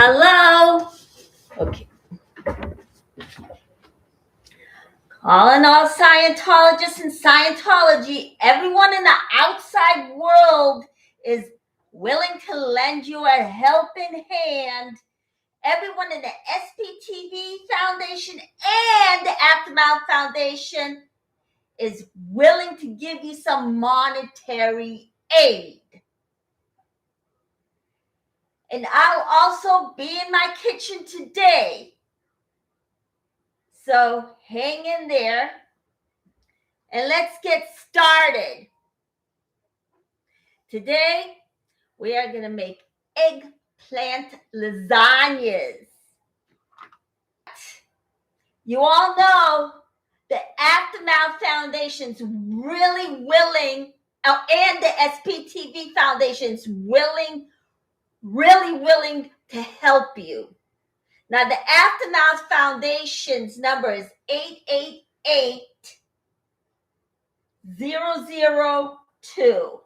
Hello. Okay. Calling all Scientologists and Scientology. Everyone in the outside world is willing to lend you a helping hand. Everyone in the SPTV Foundation and the Aftermath Foundation is willing to give you some monetary aid. And I'll also be in my kitchen today. So hang in there and let's get started. Today, we are going to make eggplant lasagnas. You all know the Aftermath Foundation's really willing, and the SPTV Foundation's really willing to help you. Now, the Aftermath Foundation's number is 888-002.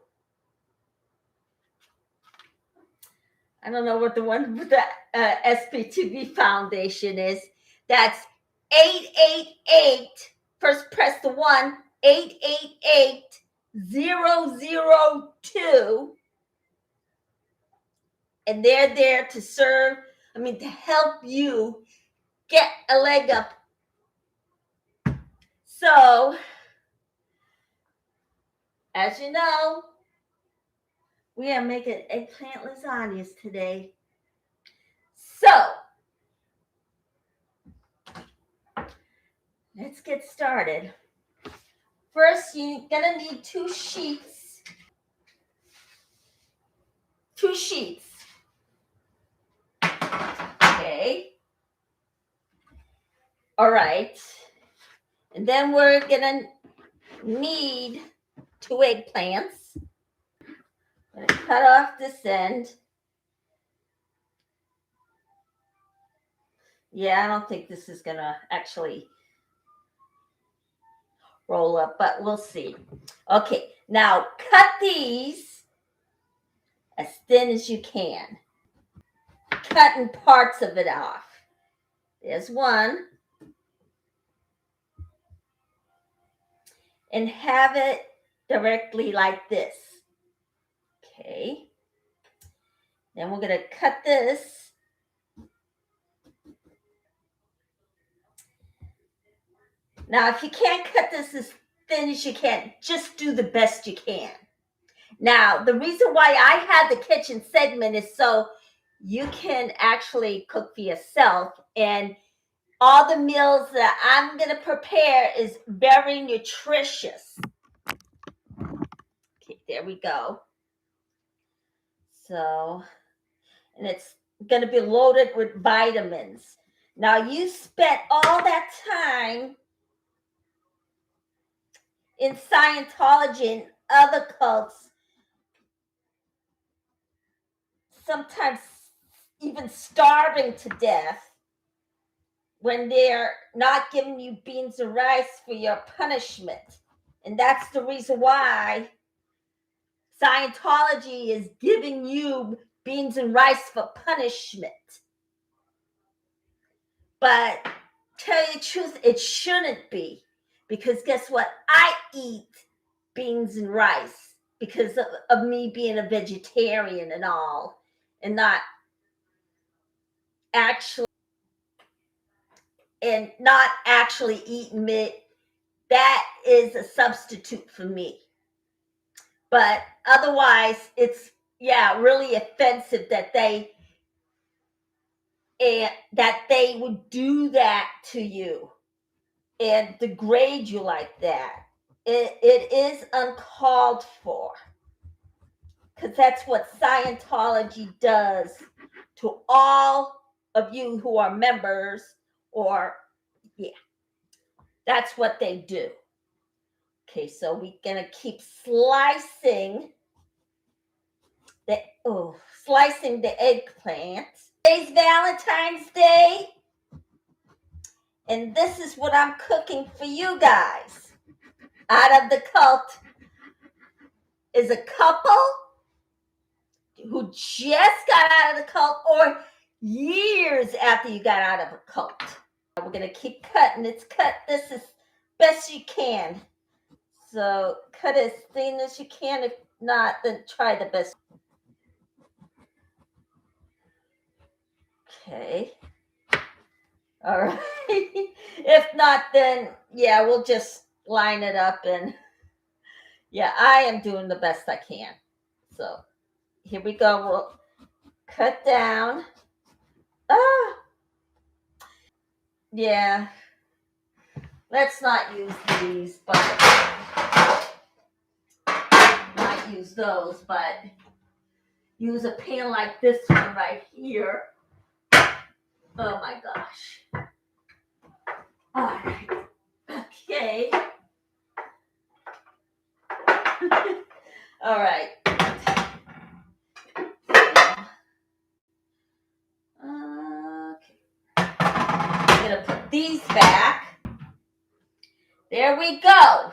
I don't know what the one with the SPTV Foundation is. That's 888. First press the 1, 888-002. And they're there to serve, to help you get a leg up. So, as you know, we are making eggplant lasagnas today. So, let's get started. First, you're going to need 2 sheets. 2 sheets. Okay. All right. And then we're going to need 2 eggplants. I'm going to cut off this end. Yeah, I don't think this is going to actually roll up, but we'll see. Okay, now cut these as thin as you can. Cutting parts of it off. There's one. And have it directly like this. Okay. Then we're going to cut this. Now, if you can't cut this as thin as you can, just do the best you can. Now, the reason why I had the kitchen segment is so you can actually cook for yourself. And all the meals that I'm going to prepare is very nutritious. Okay, there we go. So, and it's going to be loaded with vitamins. Now, you spent all that time in Scientology and other cults, sometimes even starving to death when they're not giving you beans and rice for your punishment. And that's the reason why Scientology is giving you beans and rice for punishment. But tell you the truth, it shouldn't be. Because guess what? I eat beans and rice because of me being a vegetarian and all, and not actually eating meat. That is a substitute for me. But otherwise, it's really offensive that they would do that to you and degrade you like that. It is uncalled for, because that's what Scientology does to all of you who are members, that's what they do. Okay, so we're gonna keep slicing the eggplant. Today's Valentine's Day, and this is what I'm cooking for you guys. Out of the cult is a couple who just got out of the cult, or years after you got out of a cult. We're going to keep cutting. It's cut this as best you can. So cut as thin as you can. If not, then try the best. Okay. All right. If not, then yeah, we'll just line it up. And yeah, I am doing the best I can. So here we go. We'll cut down. Yeah. Let's not use these, but might use those, but use a pan like this one right here. Oh my gosh. All right. Okay. All right. Okay. I'm going to put these back. There we go.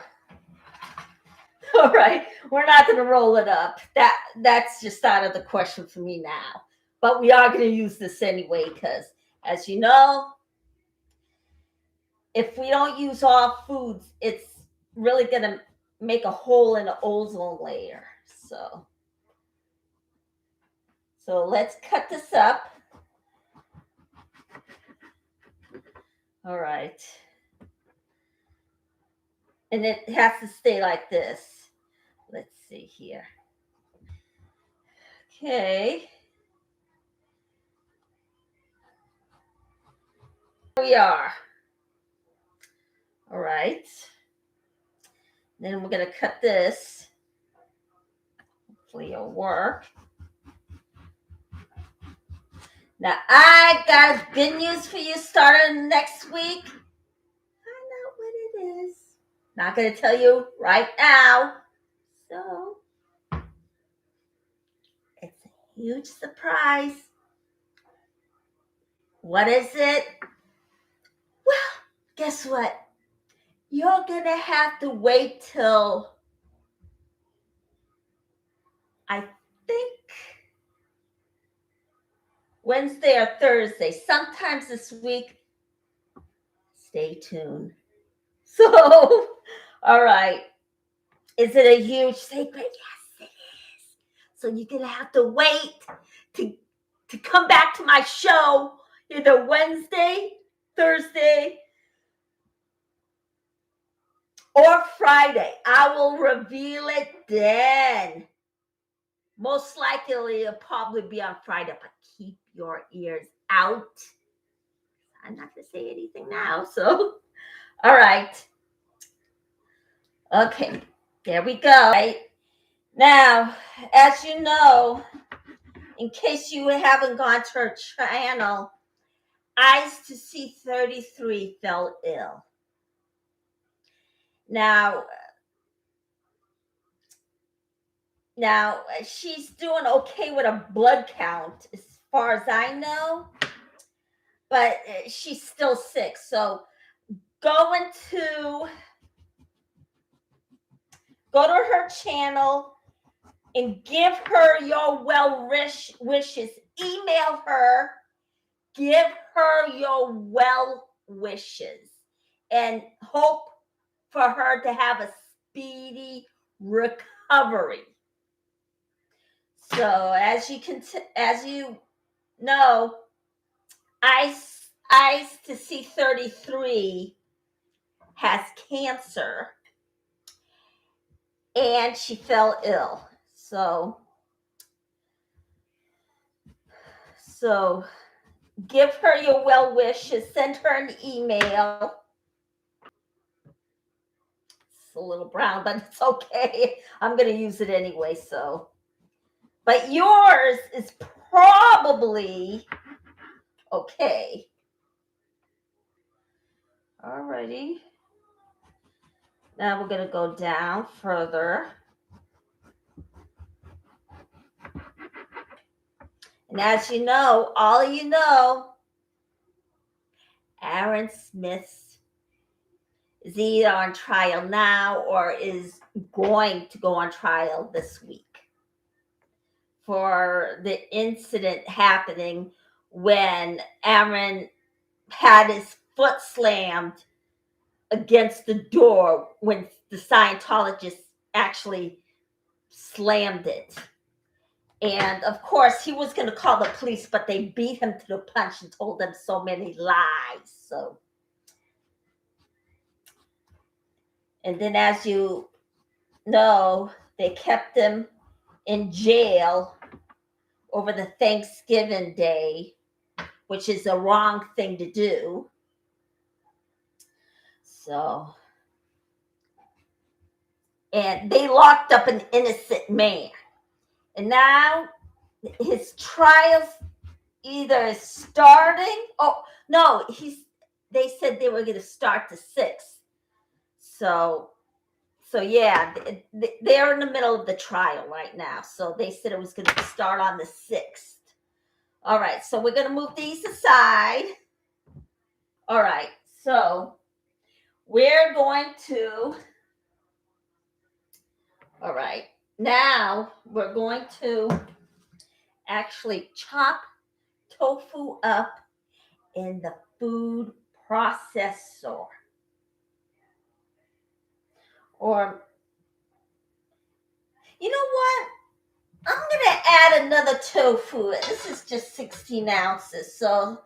All right. We're not going to roll it up. That's just out of the question for me now. But we are going to use this anyway because, as you know, if we don't use all foods, it's really going to make a hole in the ozone layer. So let's cut this up. All right. And it has to stay like this. Let's see here. Okay. Here we are. All right. Then we're going to cut this. Hopefully it'll work. Now, I got good news for you starting next week. I know what it is. Not going to tell you right now. So, it's a huge surprise. What is it? Well, guess what? You're going to have to wait till, I think, Wednesday or Thursday, sometimes this week. Stay tuned. So, all right. Is it a huge secret? Yes, it is. So you're going to have to wait to come back to my show either Wednesday, Thursday, or Friday. I will reveal it then. Most likely it'll probably be on Friday, but keep your ears out. I'm not going to say anything now, so all right. Okay, there we go. Right. Now, as you know, in case you haven't gone to her channel, Eyes to See 33 fell ill. Now, she's doing okay with a blood count as far as I know, but she's still sick. So go to her channel and give her your well wishes. Email her, give her your well wishes, and hope for her to have a speedy recovery. So as you know, Eyes to See 33 has cancer, and she fell ill. So give her your well wishes. Send her an email. It's a little brown, but it's okay. I'm going to use it anyway. But yours is probably okay. Alrighty. Now we're going to go down further. And as you know, all of you know, Aaron Smith is either on trial now or is going to go on trial this week for the incident happening when Aaron had his foot slammed against the door when the Scientologist actually slammed it. And of course, he was going to call the police, but they beat him to the punch and told him so many lies. So, and then, as you know, they kept him in jail over the Thanksgiving Day, which is the wrong thing to do. So, and they locked up an innocent man. And now his trial's either starting. Oh, no, they said they were going to start the 6th. So yeah, they're in the middle of the trial right now. So they said it was going to start on the 6th. All right, so we're going to move these aside. All right, so we're going to, all right, now we're going to actually chop tofu up in the food processor. Or, you know what? I'm going to add another tofu. This is just 16 ounces. So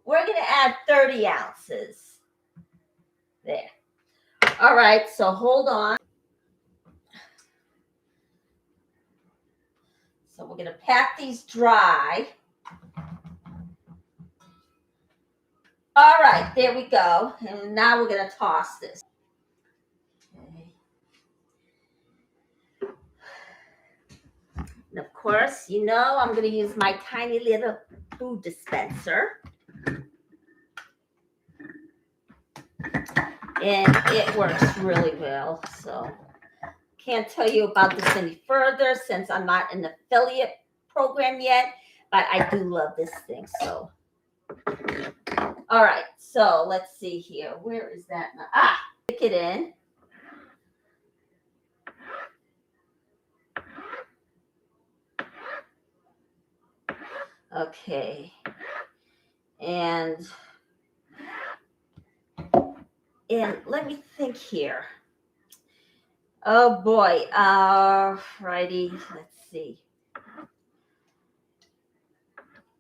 we're going to add 30 ounces. There. All right. So hold on. So we're going to pack these dry. All right. There we go. And now we're going to toss this. Okay. And of course, you know, I'm going to use my tiny little food dispenser. And it works really well. So can't tell you about this any further since I'm not in the affiliate program yet, but I do love this thing. So, all right. So let's see here. Where is that now? Stick it in. Okay. And let me think here. Oh boy. Righty. Let's see.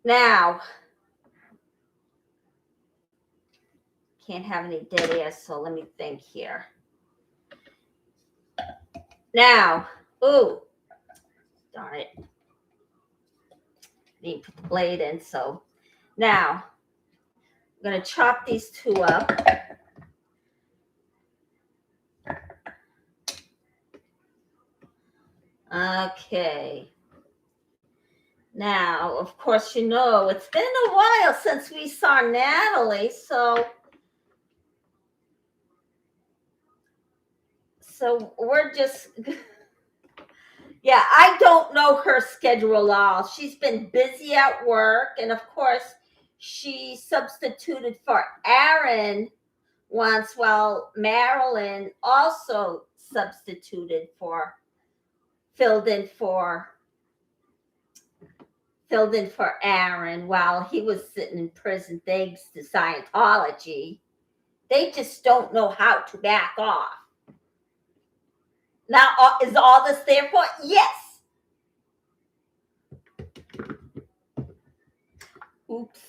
Now, can't have any dead air, so let me think here. Now, ooh, darn it. Need to put the blade in, so now I'm going to chop these two up. Okay. Now, of course, you know, it's been a while since we saw Natalie, so we're just, yeah, I don't know her schedule at all. She's been busy at work, and of course, she substituted for Aaron once, while Marilyn also filled in for Aaron while he was sitting in prison thanks to Scientology. They just don't know how to back off. Now, is all this there for? Yes. Oops.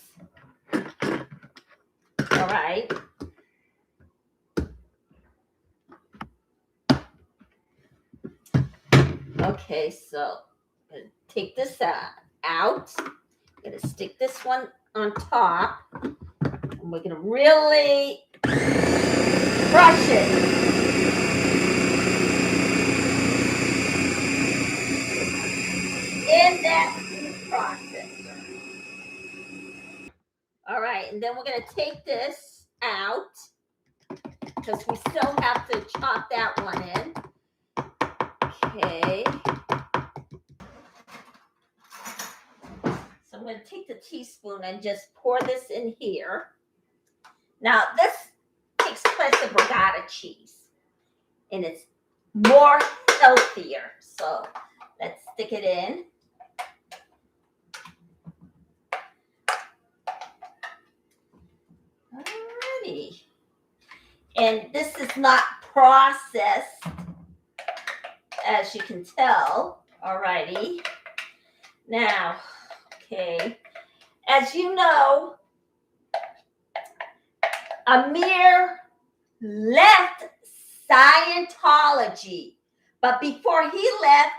All right. Okay, so I'm going to take this out. I'm going to stick this one on top. And we're going to really crush it. In that food processor. All right, and then we're going to take this out because we still have to chop that one in. Okay. So I'm going to take the teaspoon and just pour this in here. Now, this takes place of regatta cheese, and it's more healthier. So let's stick it in. see. And this is not processed, as you can tell. Alrighty. Now, okay. As you know, Amir left Scientology. But before he left,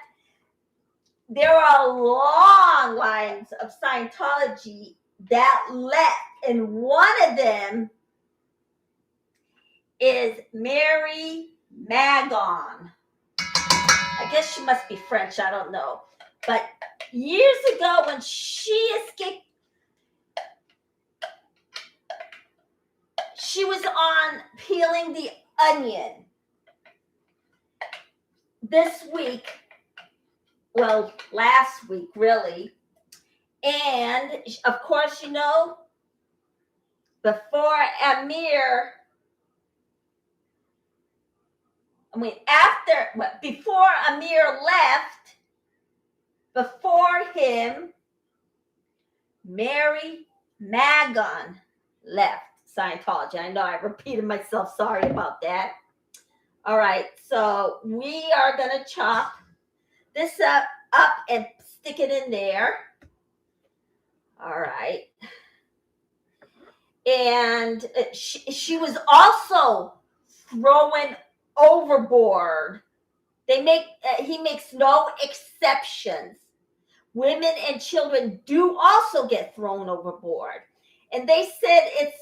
there are long lines of Scientology that left. And one of them is Mary Magon. I guess she must be French, I don't know. But years ago when she escaped, she was on Peeling the Onion this week, well, last week really. And of course, you know, before Amir, before Amir left, before him, Mary Magon left Scientology. I know I repeated myself. Sorry about that. All right. So we are going to chop this up and stick it in there. All right. And she was also thrown overboard. He makes no exceptions. Women and children do also get thrown overboard. And they said it's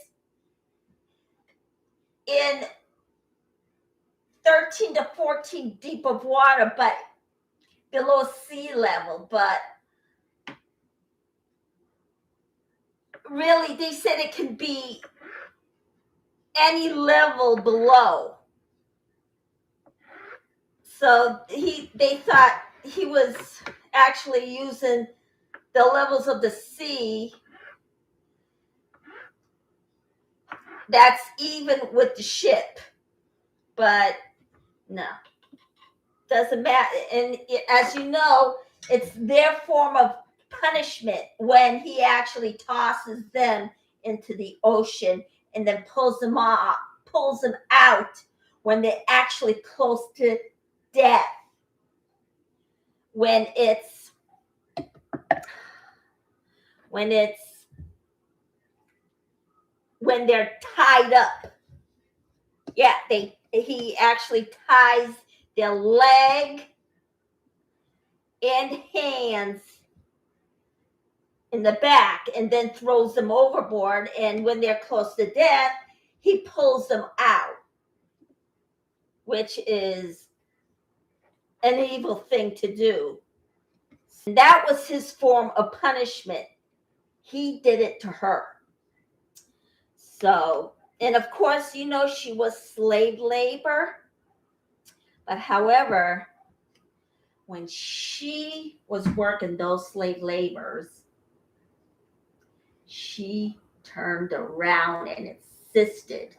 in 13 to 14 deep of water, but below sea level. But really, they said it can be any level below. So they thought he was actually using the levels of the sea that's even with the ship. But no, doesn't matter. And as you know, it's their form of punishment when he actually tosses them into the ocean and then pulls them out when they're actually close to death. When they're tied up. Yeah, he actually ties their leg and hands in the back and then throws them overboard. And when they're close to death, he pulls them out, which is an evil thing to do. And that was his form of punishment. He did it to her. So, and of course, you know, she was slave labor. But however, when she was working those slave labors, she turned around and insisted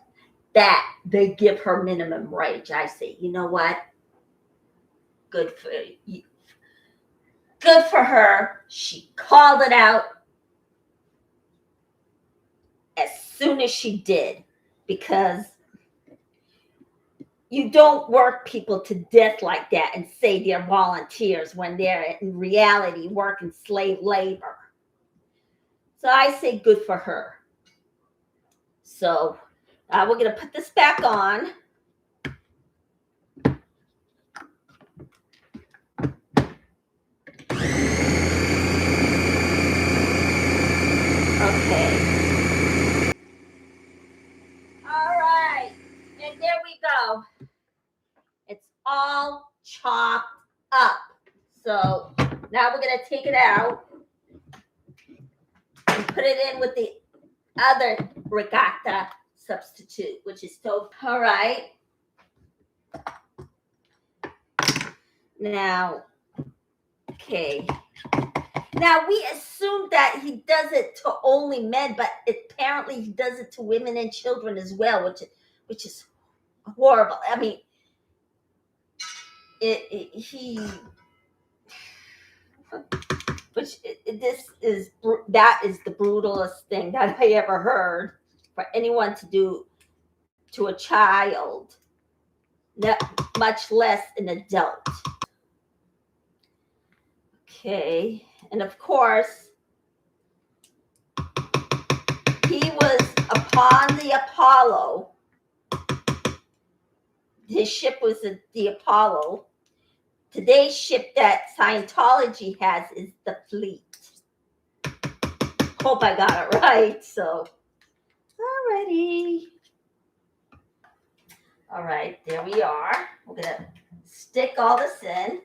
that they give her minimum wage. I say, you know what? Good for her. She called it out as soon as she did, because you don't work people to death like that and say they're volunteers when they're in reality working slave labor. So I say good for her. So we're going to put this back on. Okay. All right. And there we go. It's all chopped up. So now we're going to take it out and put it in with the other regatta substitute, which is tofu. All right. Now, okay. Now, we assume that he does it to only men, but apparently he does it to women and children as well, which is horrible. I mean, that is the brutalest thing that I ever heard, for anyone to do to a child, much less an adult. Okay, and of course, he was upon the Apollo. His ship was the Apollo. Today's ship that Scientology has is the Fleet. Hope I got it right. So, alrighty. All right, there we are. We're going to stick all this in.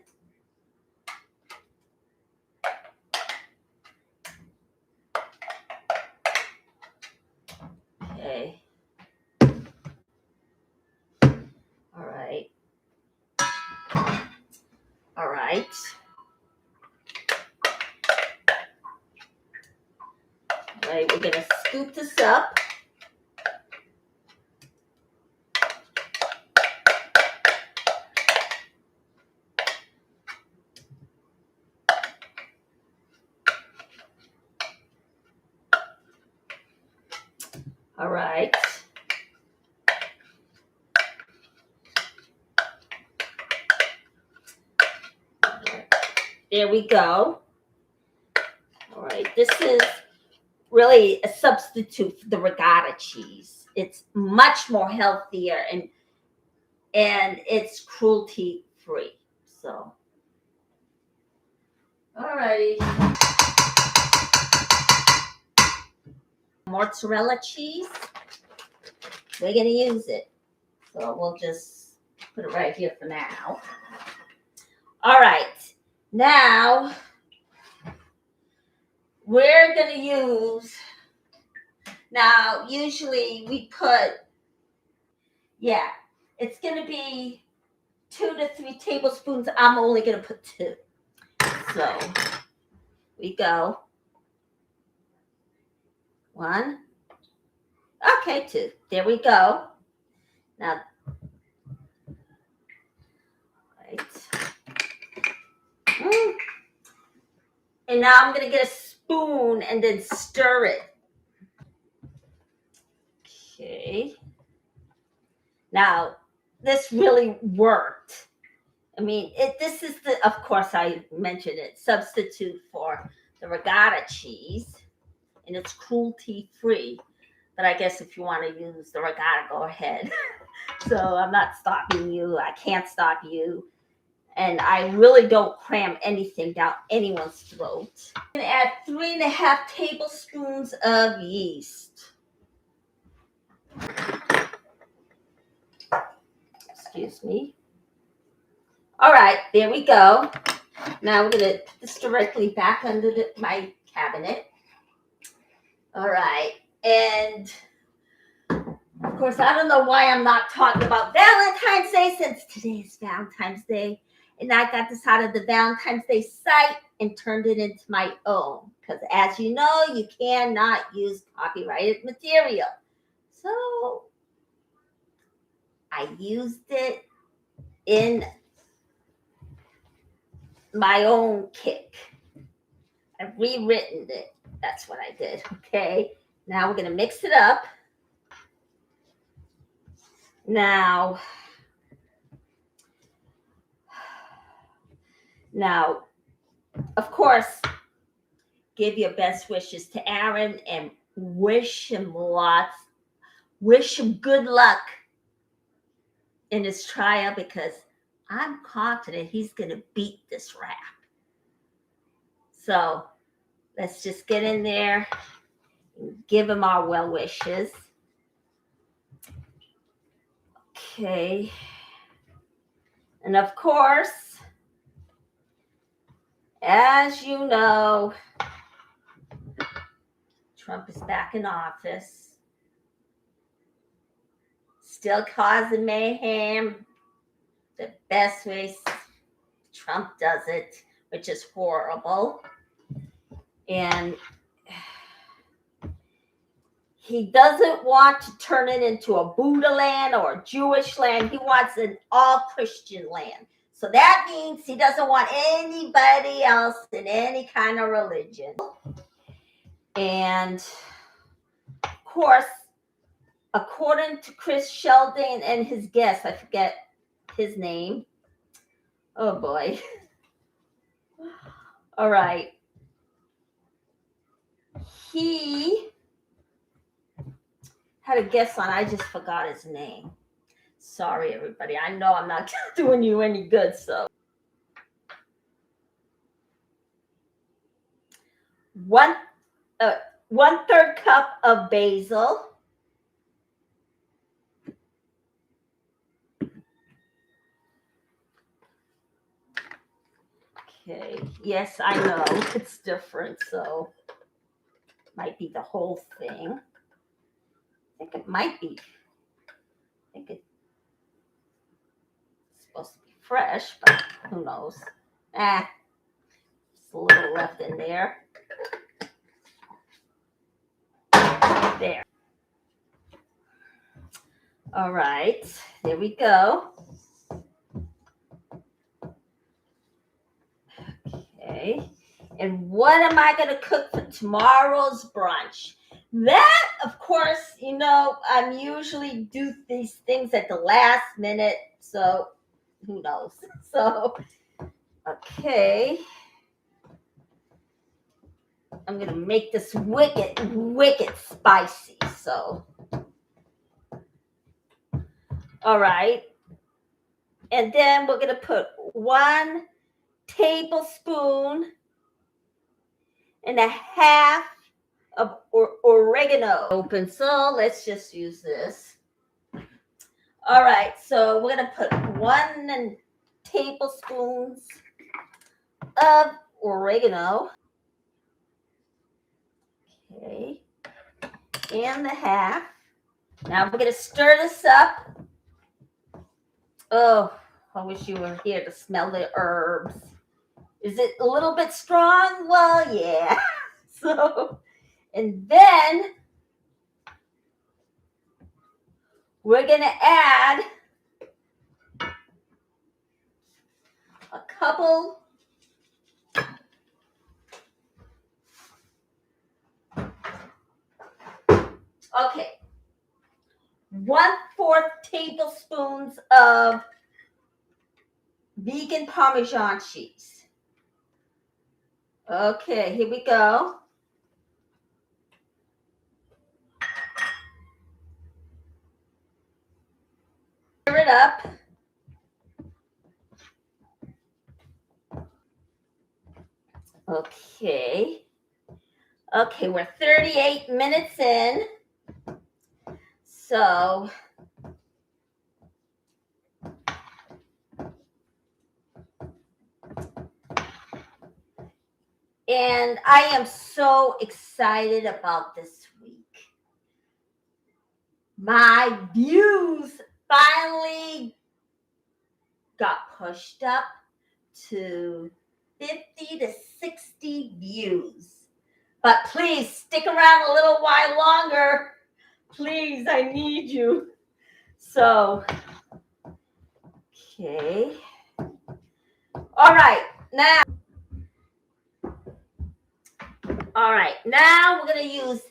Okay. All right. All right. All right, we're going to scoop this up. All right. There we go. All right, this is really a substitute for the regatta cheese. It's much more healthier and it's cruelty free. So, alrighty. Mozzarella cheese. We're gonna use it. So we'll just put it right here for now. All right. Now we're gonna use, now usually we put, it's gonna be 2 to 3 tablespoons. I'm only gonna put 2. So we go. 1. Okay, 2. There we go. Now, right. And now I'm gonna get a spoon and then stir it. Okay. Now, this really worked. I mean, this is the, of course, I mentioned it, substitute for the regatta cheese, and it's cruelty free. But I guess if you want to use the regatta, go ahead. So I'm not stopping you. I can't stop you. And I really don't cram anything down anyone's throat. I'm going to add 3.5 tablespoons of yeast. Excuse me. All right, there we go. Now we're going to put this directly back under my cabinet. All right, and of course, I don't know why I'm not talking about Valentine's Day, since today is Valentine's Day. And I got this out of the Valentine's Day site and turned it into my own. Because as you know, you cannot use copyrighted material. So I used it in my own kick. I've rewritten it. That's what I did. Okay. Now we're going to mix it up. Now, of course, give your best wishes to Aaron and wish him good luck in his trial, because I'm confident he's going to beat this rap. So let's just get in there and give him our well wishes. Okay. And of course, as you know, Trump is back in office, still causing mayhem the best way Trump does it, which is horrible. And he doesn't want to turn it into a Buddha land or a Jewish land. He wants an all Christian land. So that means he doesn't want anybody else in any kind of religion. And of course, according to Chris Sheldon and his guest, I forget his name. Oh boy. All right. He had a guest on. I just forgot his name. Sorry, everybody. I know I'm not doing you any good, so. 1/3 cup of basil. Okay. Yes, I know it's different, so might be the whole thing. I think it might be. I think it's supposed to be fresh, but who knows? Just a little left in there. There. All right, there we go. Okay, and what am I going to cook for tomorrow's brunch? That, of course, I'm usually do these things at the last minute, so who knows? So, okay. I'm going to make this wicked spicy, so. All right. And then we're going to put 1 tablespoon and a half of oregano. Open, so let's just use this. All right, so we're going to put 1 tablespoons of oregano. Okay, and the half. Now we're going to stir this up. Oh, I wish you were here to smell the herbs. Is it a little bit strong? Well, yeah. So, and then we're going to add a couple okay, 1/4 tablespoons of vegan Parmesan cheese. Okay, here we go. Stir it up. Okay. Okay, we're 38 minutes in. So, and I am so excited about this week. My views finally got pushed up to 50 to 60 views. But please stick around a little while longer. Please, I need you. So, okay. All right, now we're going to use,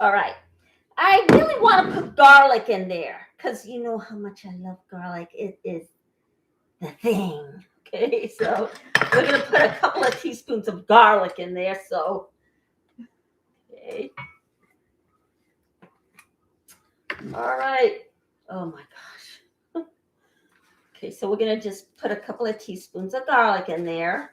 I really want to put garlic in there because you know how much I love garlic. It is the thing. Okay, so we're going to put a couple of teaspoons of garlic in there. So, okay. All right. Oh my gosh. Okay, so we're going to just put a couple of teaspoons of garlic in there.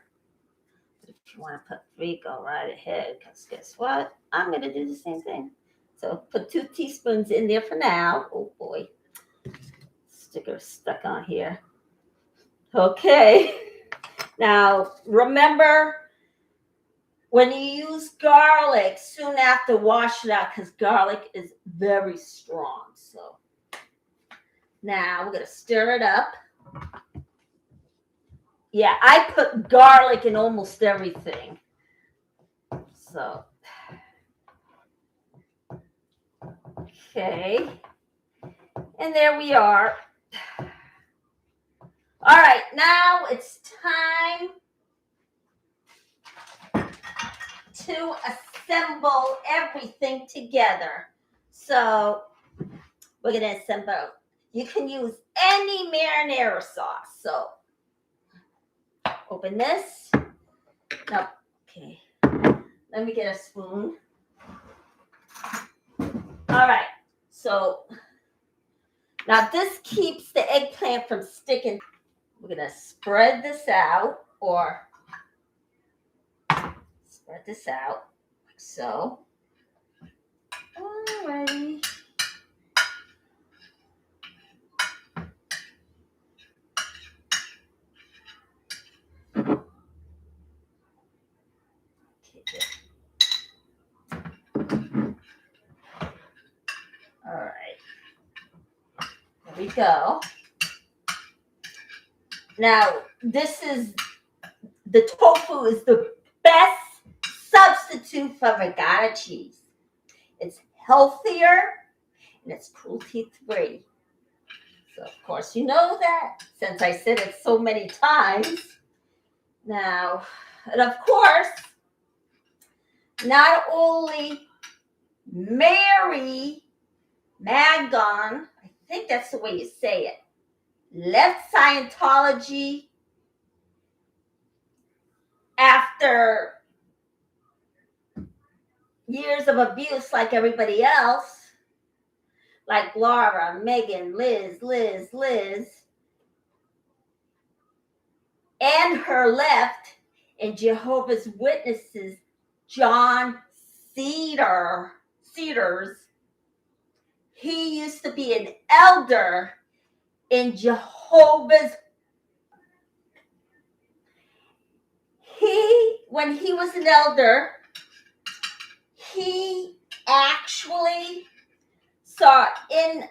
If you want to put 3, go right ahead, because guess what? I'm going to do the same thing. So put 2 teaspoons in there for now. Oh boy. Sticker stuck on here. Okay. Now, remember, when you use garlic, soon after wash it out because garlic is very strong. So now we're going to stir it up. Yeah, I put garlic in almost everything. So, okay. And there we are. All right, now it's time to assemble everything together. So we're going to assemble. You can use any marinara sauce. So open this. No, okay. Let me get a spoon. All right. So now this keeps the eggplant from sticking. We're going to spread this out, or spread this out like so. Alrighty. All right. There we go. Now, the tofu is the best substitute for regatta cheese. It's healthier and it's cruelty-free. So, of course, you know that since I said it so many times. Now, and of course, not only Mary Magnon, I think that's the way you say it, left Scientology after years of abuse like everybody else, like Laura, Megan, Liz, and her left, and Jehovah's Witnesses, John Cedars. He used to be an elder in Jehovah's. When he was an elder, he actually saw in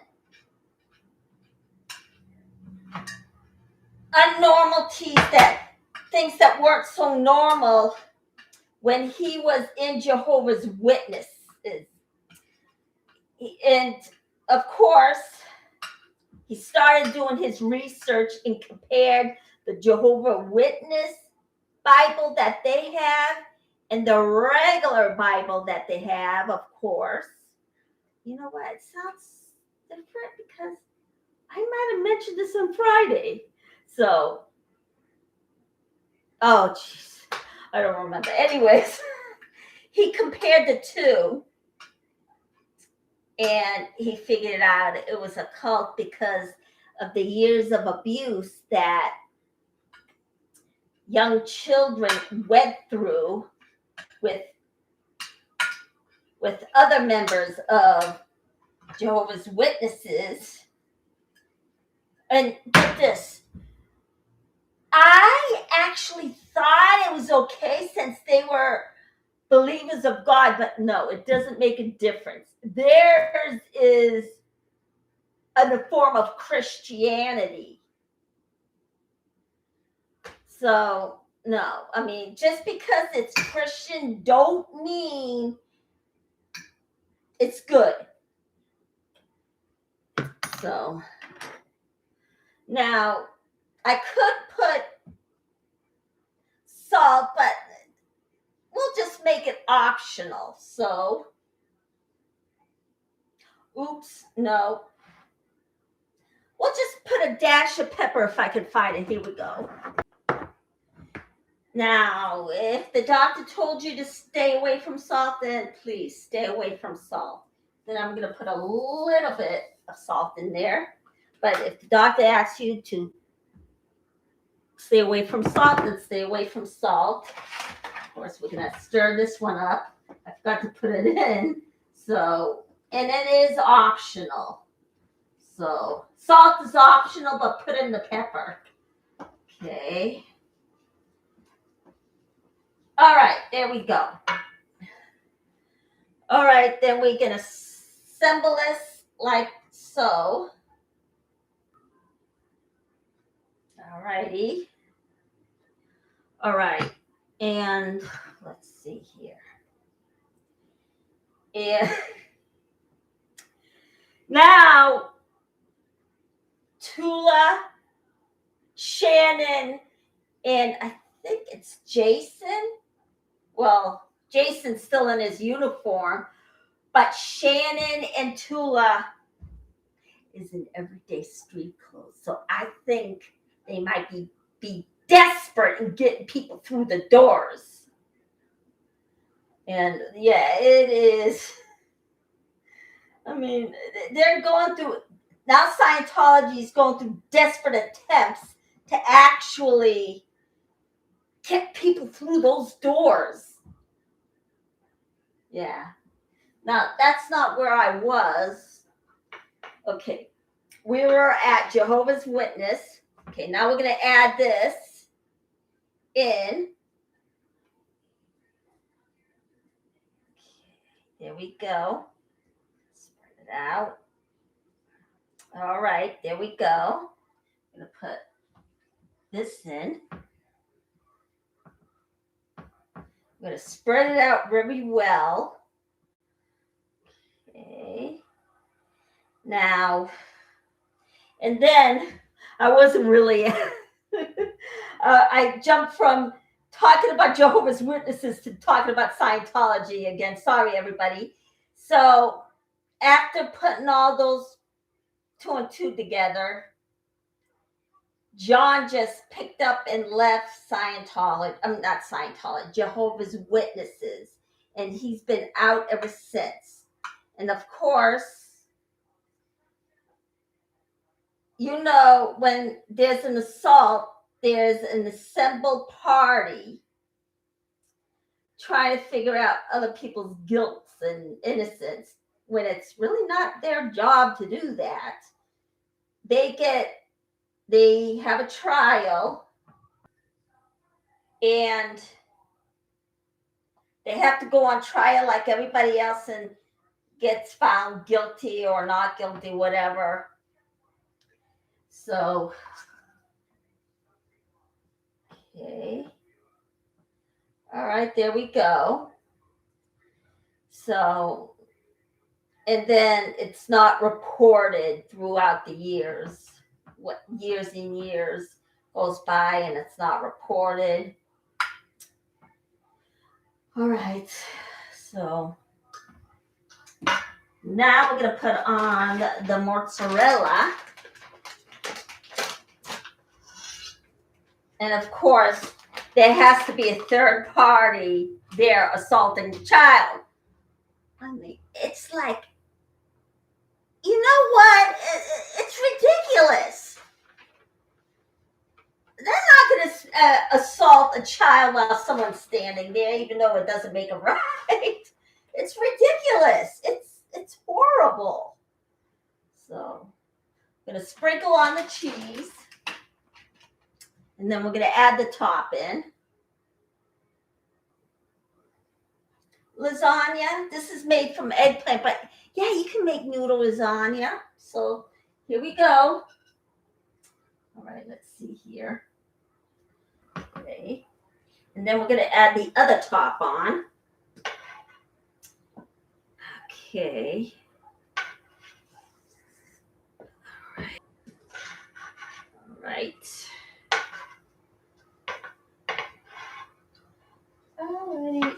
abnormalities, that things that weren't so normal when he was in Jehovah's Witnesses. And of course, he started doing his research and compared the Jehovah's Witness Bible that they have and the regular Bible that they have, of course. You know what? It sounds different because I might have mentioned this on Friday. So, oh, jeez, I don't remember. Anyways, he compared the two, and he figured out it was a cult because of the years of abuse that young children went through with other members of Jehovah's Witnesses. And get this, I actually thought it was okay since they were believers of God, but no, it doesn't make a difference. Theirs is a form of Christianity. So, no, I mean, just because it's Christian don't mean it's good. So, now, I could put salt, but we'll just make it optional. So, oops, no. We'll just put a dash of pepper if I can find it. Here we go. Now, if the doctor told you to stay away from salt, then please stay away from salt. Then I'm going to put a little bit of salt in there. But if the doctor asks you to stay away from salt, then stay away from salt. Of course, we're going to stir this one up. I forgot to put it in. So, and it is optional. So, salt is optional, but put in the pepper. Okay. All right, there we go. All right, then we're going to assemble this like so. All righty. All right, and let's see here. And now, Tula, Shannon, and I think it's Jason. Well, Jason's still in his uniform. But Shannon and Tula is in everyday street clothes. So I think they might be desperate in getting people through the doors. And yeah, it is. I mean, they're going through, now Scientology is going through desperate attempts to actually get people through those doors. Yeah. Now, that's not where I was. Okay. We were at Jehovah's Witness. Okay, now we're going to add this in. Okay, there we go. Spread it out. All right, there we go. I'm going to put this in. I'm going to spread it out really well. Okay. Now, and then I wasn't really, I jumped from talking about Jehovah's Witnesses to talking about Scientology again. Sorry, everybody. So after putting all those 2 and 2 together, John just picked up and left Scientology. Not Scientology, Jehovah's Witnesses. And he's been out ever since. And of course, you know, when there's an assault, there's an assembled party trying to figure out other people's guilt and innocence when it's really not their job to do that. They have a trial and they have to go on trial like everybody else and gets found guilty or not guilty, whatever. So, okay. All right, there we go. So, and then it's not reported throughout the years. What years and years goes by and it's not reported. All right, so now we're going to put on the mozzarella. And of course, there has to be a third party there assaulting the child. I mean, it's like, you know what? It's ridiculous. They're not going to assault a child while someone's standing there, even though it doesn't make it right. It's ridiculous. It's horrible. So I'm going to sprinkle on the cheese. And then we're going to add the top in. Lasagna. This is made from eggplant, but yeah, you can make noodle lasagna. So here we go. All right, let's see here. Okay. And then we're going to add the other top on. Okay. All right. All right.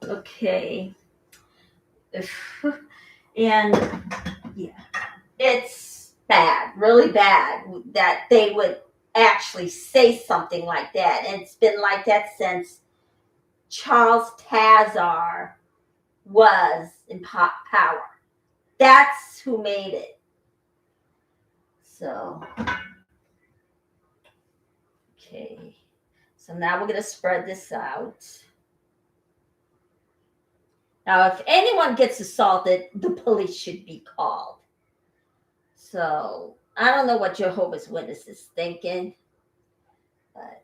Okay. And yeah, it's bad, really bad that they would actually say something like that. And it's been like that since Charles Tazar was in power. That's who made it. So, okay. So now we're going to spread this out. Now, if anyone gets assaulted, the police should be called. So, I don't know what Jehovah's Witness is thinking. But,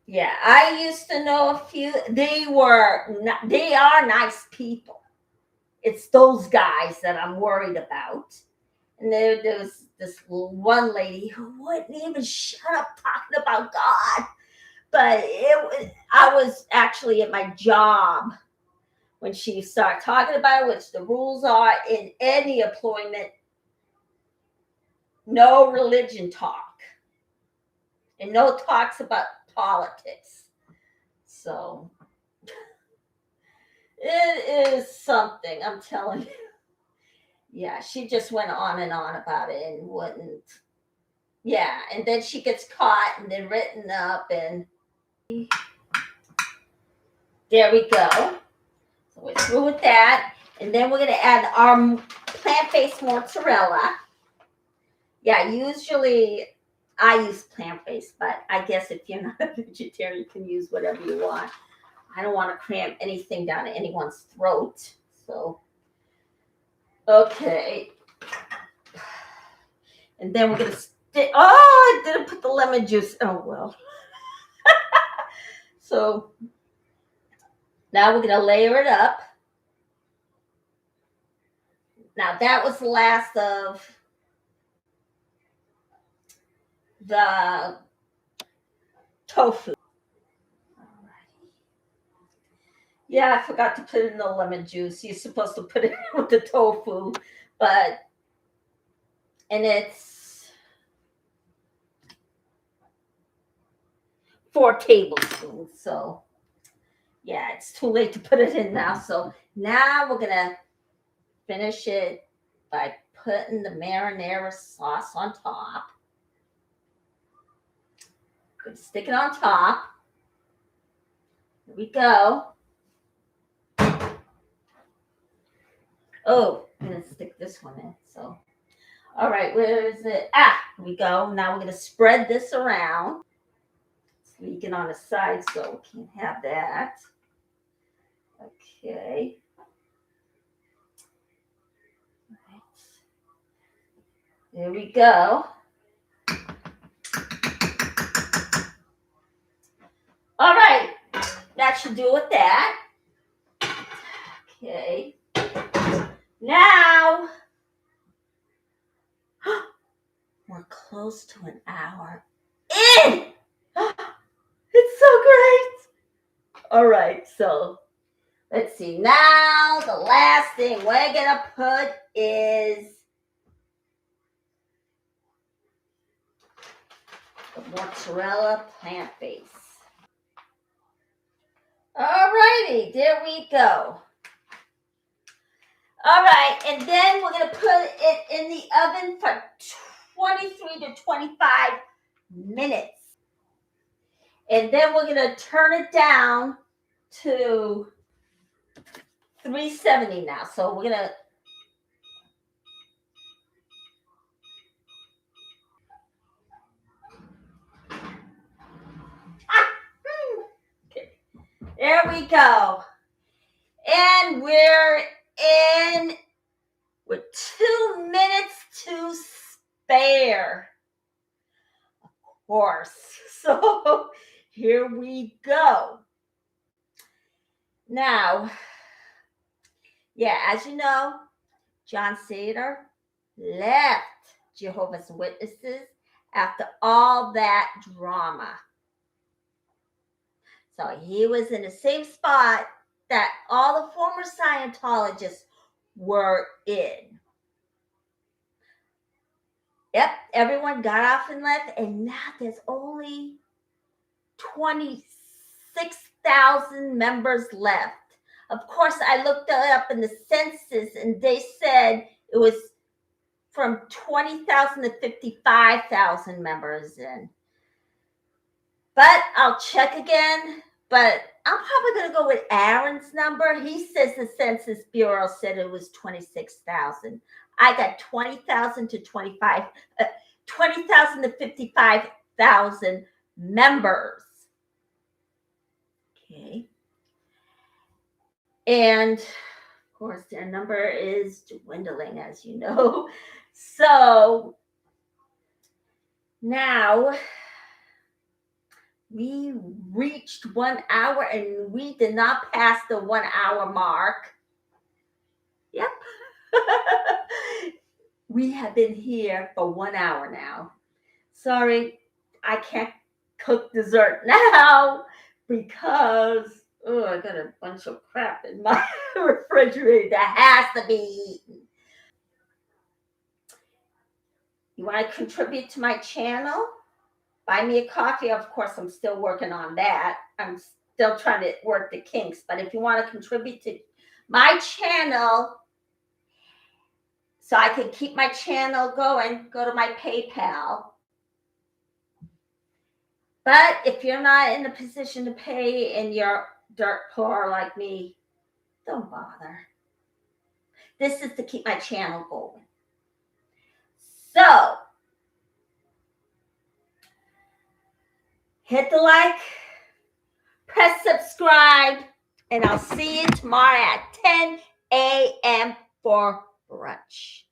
yeah, I used to know a few. They are nice people. It's those guys that I'm worried about. And there was this one lady who wouldn't even shut up talking about God. But I was actually at my job when she started talking about it, which the rules are in any employment, no religion talk and no talks about politics. So It is something, I'm telling you. Yeah, she just went on and on about it and wouldn't. Yeah, and then she gets caught and then written up, and there we go. So we're through with that. And then we're going to add our plant-based mozzarella. Yeah, usually I use plant-based, but I guess if you're not a vegetarian, you can use whatever you want. I don't want to cram anything down anyone's throat. So, okay. And then we're going to stick. Oh, I didn't put the lemon juice. Oh, well. So now we're going to layer it up. Now that was the last of the tofu. Yeah, I forgot to put in the lemon juice. You're supposed to put it with the tofu, and it's 4 tablespoons. So yeah, it's too late to put it in now. So now we're gonna finish it by putting the marinara sauce on top. Gonna stick it on top. Here we go. Oh, I'm gonna stick this one in. So, all right, where is it? Here we go. Now we're gonna spread this around. It's leaking on the side, so we can't have that. Okay. All right. There we go. All right, that should do with that. Okay. Now we're close to an hour in. It's so great. All right, so let's see. Now the last thing we're gonna put is the mozzarella plant base. All righty, there we go. All right, and then we're gonna put it in the oven for 23 to 25 minutes. And then we're gonna turn it down to 370 now. So we're gonna okay. There we go. And we're in with 2 minutes to spare. Of course. So here we go. Now, yeah, as you know, John Sater left Jehovah's Witnesses after all that drama. So he was in the same spot that all the former Scientologists were in. Yep, everyone got off and left, and now there's only 26,000 members left. Of course, I looked it up in the census, and they said it was from 20,000 to 55,000 members in. But I'll check again. But I'm probably going to go with Aaron's number. He says the Census Bureau said it was 26,000. I got 20,000 to 20,000 to 55,000 members. Okay. And of course, their number is dwindling, as you know. So now we reached 1 hour and we did not pass the 1 hour mark. Yep. We have been here for 1 hour now. Sorry, I can't cook dessert now because I got a bunch of crap in my refrigerator that has to be eaten. You want to contribute to my channel? Buy me a coffee. Of course, I'm still working on that. I'm still trying to work the kinks. But if you want to contribute to my channel, so I can keep my channel going, go to my PayPal. But if you're not in a position to pay and you're dirt poor like me, don't bother. This is to keep my channel going. So, hit the like, press subscribe, and I'll see you tomorrow at 10 a.m. for brunch.